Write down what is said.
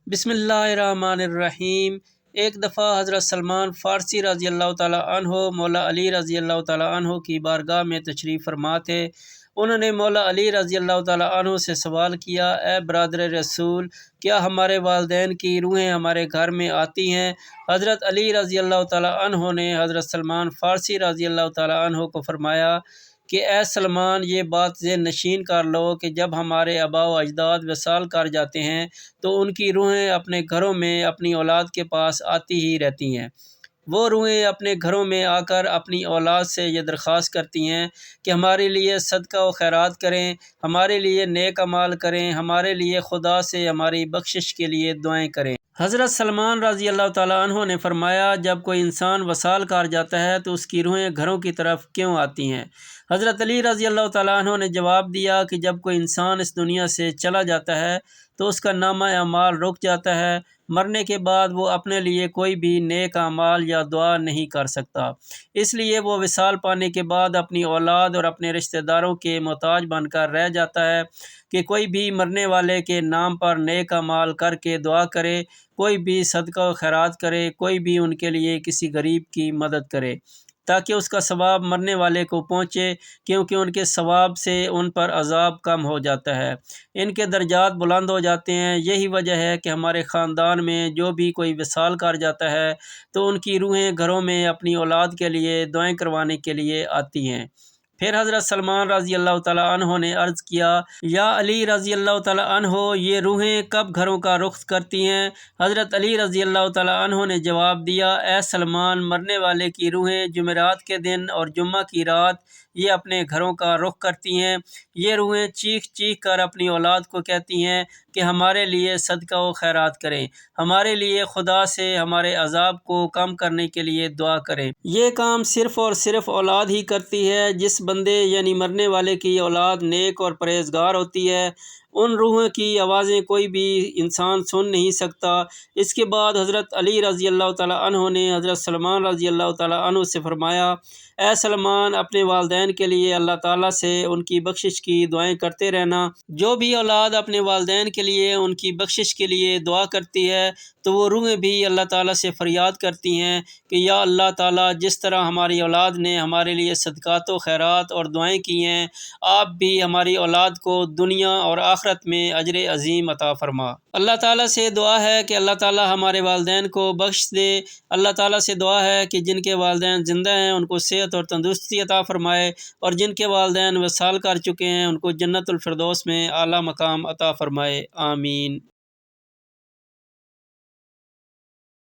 بسم اللہ الرحمن الرحیم۔ ایک دفعہ حضرت سلمان فارسی رضی اللہ تعالیٰ عنہ مولا علی رضی اللہ تعالیٰ عنہ کی بارگاہ میں تشریف فرما تھے۔ انہوں نے مولا علی رضی اللہ تعالیٰ عنہ سے سوال کیا، اے برادر رسول، کیا ہمارے والدین کی روحیں ہمارے گھر میں آتی ہیں؟ حضرت علی رضی اللہ تعالیٰ عنہ نے حضرت سلمان فارسی رضی اللہ تعالیٰ عنہ کو فرمایا کہ اے سلمان، یہ بات ذہن نشین کر لو کہ جب ہمارے آباء و اجداد وصال کر جاتے ہیں تو ان کی روحیں اپنے گھروں میں اپنی اولاد کے پاس آتی ہی رہتی ہیں۔ وہ روحیں اپنے گھروں میں آ کر اپنی اولاد سے یہ درخواست کرتی ہیں کہ ہمارے لیے صدقہ و خیرات کریں، ہمارے لیے نیک اعمال کریں، ہمارے لیے خدا سے ہماری بخشش کے لیے دعائیں کریں۔ حضرت سلمان رضی اللہ تعالیٰ عنہ نے فرمایا، جب کوئی انسان وصال کر جاتا ہے تو اس کی روحیں گھروں کی طرف کیوں آتی ہیں؟ حضرت علی رضی اللہ تعالیٰ عنہ نے جواب دیا کہ جب کوئی انسان اس دنیا سے چلا جاتا ہے تو اس کا نامہ اعمال رک جاتا ہے۔ مرنے کے بعد وہ اپنے لیے کوئی بھی نیک اعمال یا دعا نہیں کر سکتا، اس لیے وہ وصال پانے کے بعد اپنی اولاد اور اپنے رشتہ داروں کے محتاج بن کر رہ جاتا ہے کہ کوئی بھی مرنے والے کے نام پر نیک اعمال کر کے دعا کرے، کوئی بھی صدقہ و خیرات کرے، کوئی بھی ان کے لیے کسی غریب کی مدد کرے تاکہ اس کا ثواب مرنے والے کو پہنچے، کیونکہ ان کے ثواب سے ان پر عذاب کم ہو جاتا ہے، ان کے درجات بلند ہو جاتے ہیں۔ یہی وجہ ہے کہ ہمارے خاندان میں جو بھی کوئی وصال کر جاتا ہے تو ان کی روحیں گھروں میں اپنی اولاد کے لیے دعائیں کروانے کے لیے آتی ہیں۔ پھر حضرت سلمان رضی اللہ تعالیٰ عنہ نے عرض کیا، یا علی رضی اللہ تعالیٰ عنہ، یہ روحیں کب گھروں کا رخ کرتی ہیں؟ حضرت علی رضی اللہ تعالیٰ عنہ نے جواب دیا، اے سلمان، مرنے والے کی روحیں جمعرات کے دن اور جمعہ کی رات یہ اپنے گھروں کا رخ کرتی ہیں۔ یہ روحیں چیخ چیخ کر اپنی اولاد کو کہتی ہیں کہ ہمارے لیے صدقہ و خیرات کریں، ہمارے لیے خدا سے ہمارے عذاب کو کم کرنے کے لیے دعا کریں۔ یہ کام صرف اور صرف اولاد ہی کرتی ہے۔ جس بندے یعنی مرنے والے کی اولاد نیک اور پرہیزگار ہوتی ہے، ان روحوں کی آوازیں کوئی بھی انسان سن نہیں سکتا۔ اس کے بعد حضرت علی رضی اللہ تعالیٰ عنہ نے حضرت سلمان رضی اللہ تعالیٰ عنہ سے فرمایا، اے سلمان، اپنے والدین کے لیے اللہ تعالیٰ سے ان کی بخشش کی دعائیں کرتے رہنا۔ جو بھی اولاد اپنے والدین کے لیے ان کی بخشش کے لیے دعا کرتی ہے تو وہ روحیں بھی اللہ تعالیٰ سے فریاد کرتی ہیں کہ یا اللہ تعالیٰ، جس طرح ہماری اولاد نے ہمارے لیے صدقات و خیرات اور دعائیں کی ہیں، آپ بھی ہماری اولاد کو دنیا اور آخرت میں اجر عظیم عطا فرما۔ اللہ تعالیٰ سے دعا ہے کہ اللہ تعالیٰ ہمارے والدین کو بخش دے۔ اللہ تعالیٰ سے دعا ہے کہ جن کے والدین زندہ ہیں ان کو صحت اور تندرستی عطا فرمائے، اور جن کے والدین وصال کر چکے ہیں ان کو جنت الفردوس میں اعلیٰ مقام عطا فرمائے، آمین۔